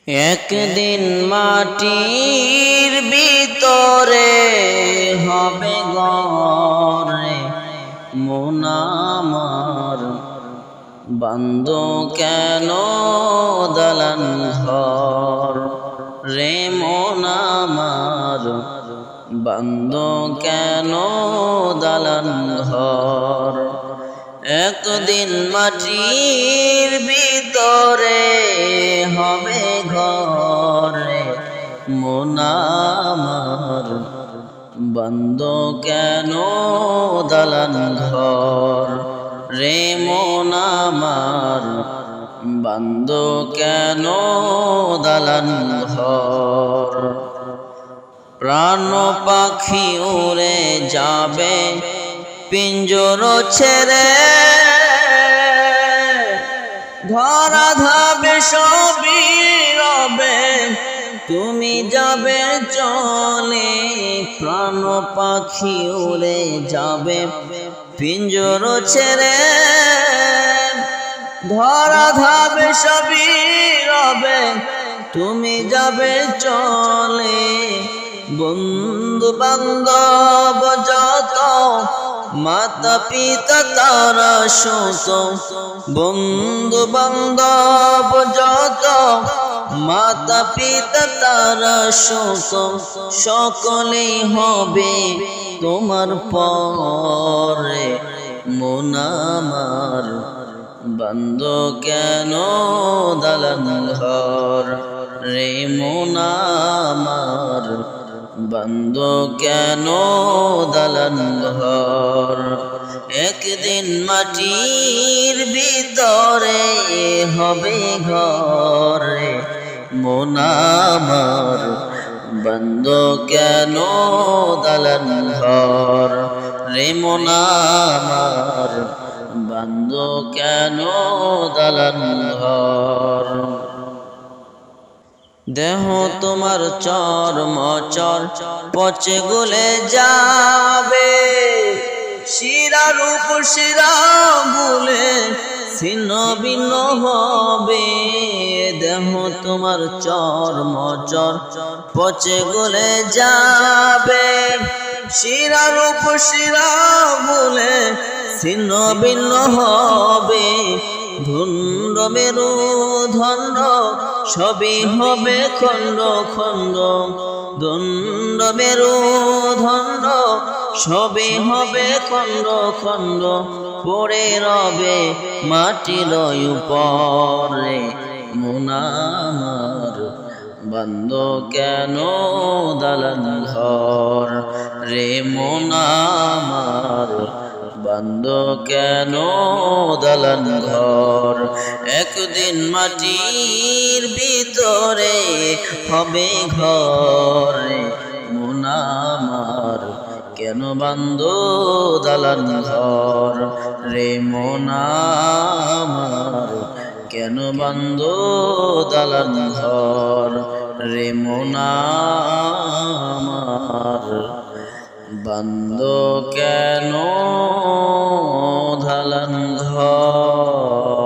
একদিন মাটির ভিতরে হবে ঘরে মন আমার, বান্দ কেন দালান ঘর রে মন আমার, বান্দ কেন দালান ঘর। একদিন মাটির ভিতরে হবে ঘরে মন আমার, বান্দ কেন দালান ঘর রে মন আমার, বান্দ কেন দালান ঘর। প্রাণ পাখি উড়ে যাবে পিঞ্জর ছেড়ে, ধরা ধাবে সবই রবে তুমি যাবে চলে। প্রাণ পাখি উড়ে যাবে পিঞ্জর ছেড়ে, ধরা ধাবে সবই রবে তুমি যাবে চলে। বন্ধু বান্ধব যত মাতা পিতা তারা শত, বন্ধু বান্ধব যত মাতা পিতা তারা শত, সকলেই হবে তোমার পরে মন আমার, বান্দ কেন দালান ঘর রে মন আমার, বান্দ কেন দালান ঘর। একদিন মাটির ভিতরে হবে ঘরে মন আমার, বান্দ কেন দালান ঘর রে মন আমার, বান্দ কেন দালান ঘর। দেহ তোমার চর্ম চর পচে গলে যাবে, শিরা রূপ শিরা বলে ছিন্ন ভিন্ন হবে। দেহ তোমার চর্ম চর পচে গলে যাবে, শিরা রূপ শিরা বলে ছিন্ন ভিন্ন হবে। ধন্য মেরু ধন্য সবই হবে খণ্ড খণ্ড, দণ্ড মেরু ধন্য সবই হবে খণ্ড খণ্ড। পড়ে রবে মাটির উপরে মন আমার, বান্দ কেন দালান ঘর রে মন আমার, বান্দ কেন দালান ঘর। একদিন মাটির ভিতরে হবে ঘরে মন আমার, কেন বান্দ দালান ঘর রে মন আমার, কেন বান্দ দালান ঘর রে মন আমার, বান্দ কেন দালান ঘর।